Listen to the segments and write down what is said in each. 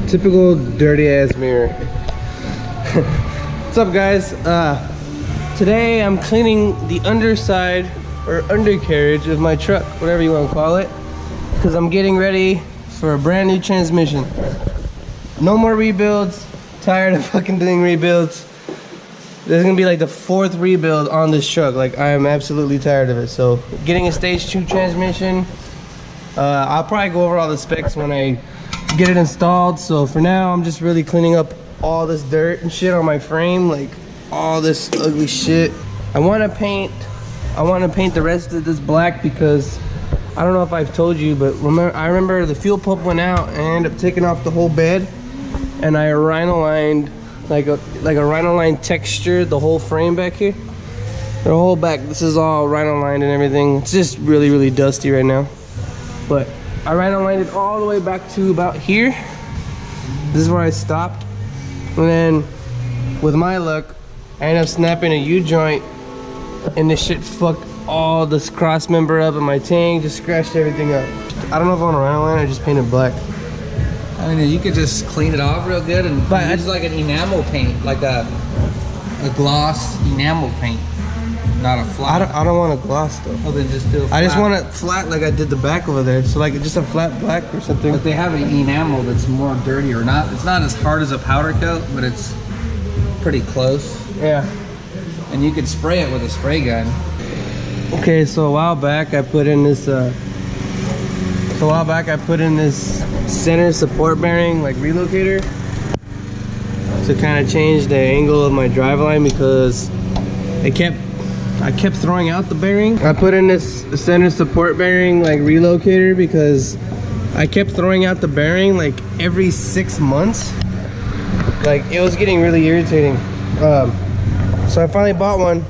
Typical dirty ass mirror. What's up, guys? Today I'm cleaning the underside or undercarriage of my truck, whatever you want to call it, because I'm getting ready for a brand new transmission. No more rebuilds. Tired of fucking doing rebuilds. This is gonna be like the 4th rebuild on this truck. Like, I am absolutely tired of it. So getting a stage 2 transmission. I'll probably go over all the specs when I get it installed. So for now, I'm just really cleaning up all this dirt and shit on my frame, like all this ugly shit. I want to paint the rest of this black because I don't know if I've told you, but I remember the fuel pump went out and I ended up taking off the whole bed, and I rhino-lined like a rhino-line texture the whole frame back here. The whole back, this is all rhino-lined and everything. It's just really, really dusty right now. But I rhino-lined it all the way back to about here. This is where I stopped. And then, with my luck, I ended up snapping a U-joint, and this shit fucked all this cross member up in my tank, just scratched everything up. I don't know if I want to rhino-line or just paint it black. I mean, you could just clean it off real good and use like an enamel paint, like a gloss enamel paint, not a flat. I don't want a gloss though. Oh, then just do a flat. I just want it flat like I did the back over there. So like just a flat black or something. But they have an enamel that's more dirty or not. It's not as hard as a powder coat, but it's pretty close. Yeah. And you could spray it with a spray gun. Okay, so a while back I put in this center support bearing like relocator to kind of change the angle of my driveline because I kept throwing out the bearing. I put in this center support bearing like relocator because I kept throwing out the bearing like every 6 months. Like, it was getting really irritating. So I finally bought one,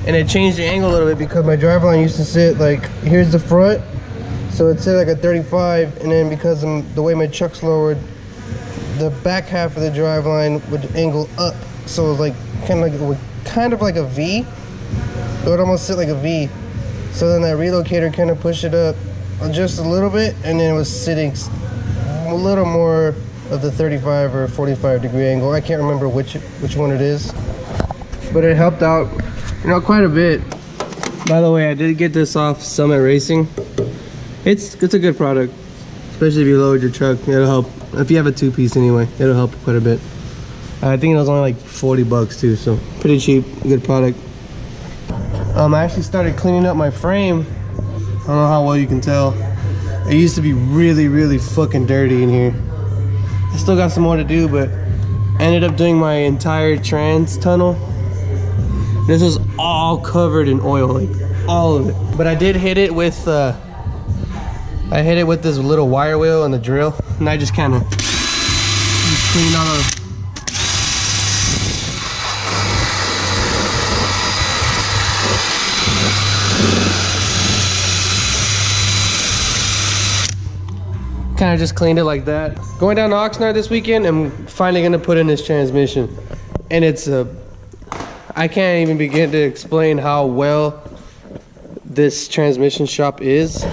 and it changed the angle a little bit because my driveline used to sit like, here's the front, so it sit like a 35, and then because of the way my truck's lowered, the back half of the driveline would angle up, so it was like kind of like a V. It would almost sit like a V. So then that relocator kind of pushed it up just a little bit, and then it was sitting a little more of the 35 or 45 degree angle. I can't remember which one it is, but it helped out, you know, quite a bit. By the way, I did get this off Summit Racing. It's a good product, especially if you lowered your truck. It'll help if you have a 2-piece anyway. It'll help quite a bit. I think it was only like 40 bucks too, so pretty cheap, good product. I actually started cleaning up my frame. I don't know how well you can tell. It used to be really, really fucking dirty in here. I still got some more to do, but I ended up doing my entire trans tunnel. This was all covered in oil, like all of it. But I did hit it with this little wire wheel and the drill, and I just kind of cleaned all the. Kind of just cleaned it like that. Going down to Oxnard this weekend, I'm finally gonna put in this transmission, and it's I can't even begin to explain how well this transmission shop is,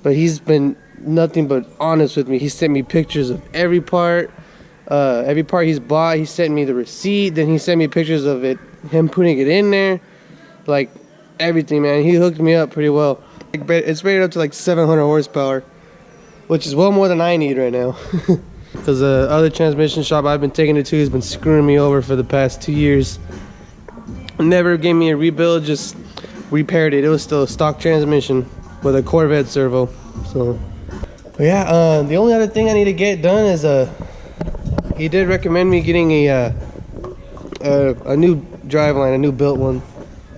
but he's been nothing but honest with me. He sent me pictures of every part he's bought. He sent me the receipt, then he sent me pictures of him putting it in there, like everything, man. He hooked me up pretty well. It's rated up to like 700 horsepower, which is well more than I need right now. Because the other transmission shop I've been taking it to has been screwing me over for the past 2 years. Never gave me a rebuild, just repaired it. It was still a stock transmission with a Corvette servo. So, but yeah, the only other thing I need to get done is he did recommend me getting a new driveline, a new built one,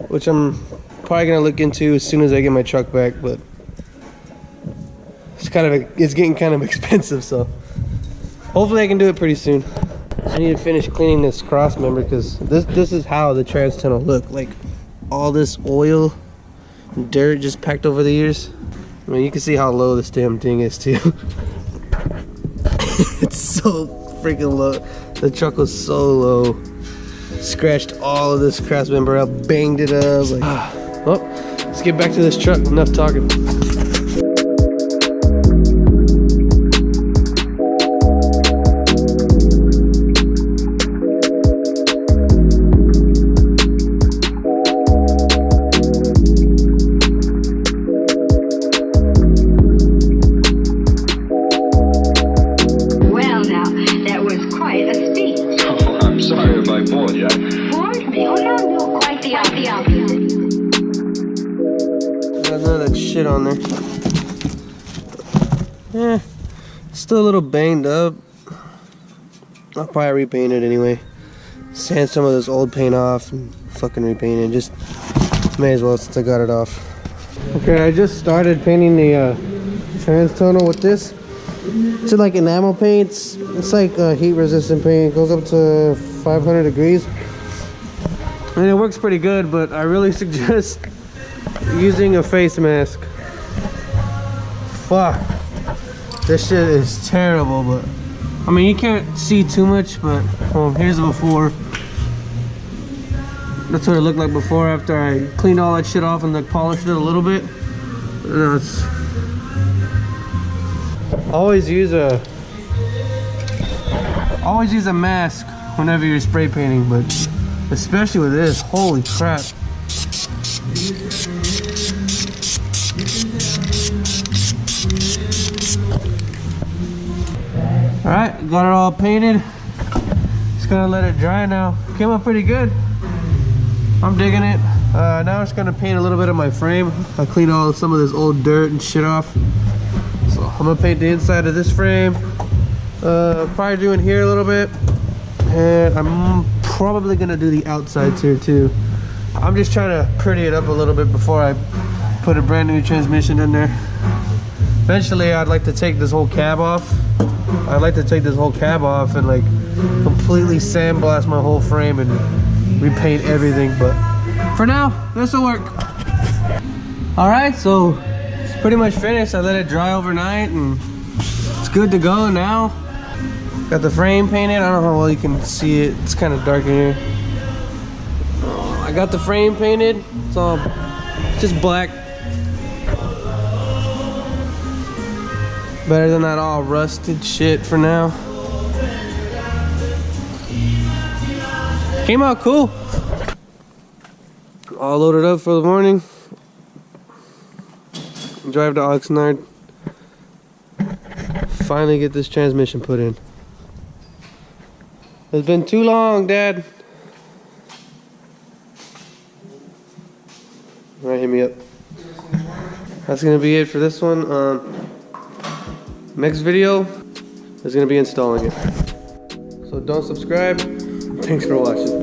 which I'm probably gonna look into as soon as I get my truck back. But it's getting kind of expensive, so hopefully I can do it pretty soon. I need to finish cleaning this cross member because this is how the trans tunnel looked, like all this oil and dirt just packed over the years. I mean, you can see how low this damn thing is too. It's so freaking low. The truck was so low. Scratched all of this cross member up, banged it up. Like, well, let's get back to this truck. Enough talking. shit on there. Still a little banged up. I'll probably repaint it anyway. Sand some of this old paint off and fucking repaint it. Just may as well since I got it off. Okay, I just started painting the trans tonal with this. It's like enamel paints. It's like heat resistant paint. It goes up to 500 degrees. And it works pretty good, but I really suggest using a face mask. Fuck. This shit is terrible, but I mean, you can't see too much, but here's the before. That's what it looked like before after I cleaned all that shit off and like polished it a little bit. No, it's always use a mask whenever you're spray painting, but especially with this, holy crap. Alright, got it all painted. Just gonna let it dry now. Came out pretty good. I'm digging it. Now I'm just gonna paint a little bit of my frame. I cleaned some of this old dirt and shit off. So I'm gonna paint the inside of this frame. Probably doing here a little bit. And I'm probably gonna do the outsides here too. I'm just trying to pretty it up a little bit before I put a brand new transmission in there. Eventually I'd like to take this whole cab off. and like completely sandblast my whole frame and repaint everything, but for now this will work. All right, so it's pretty much finished. I let it dry overnight and it's good to go now. Got the frame painted. I don't know how well you can see it, it's kind of dark in here. I got the frame painted. It's all just black. Better than that all rusted shit for now. Came out cool. All loaded up for the morning. Drive to Oxnard. Finally get this transmission put in. It's been too long, Dad. All right, hit me up. That's gonna be it for this one. Next video is gonna be installing it. So don't subscribe. Thanks for watching.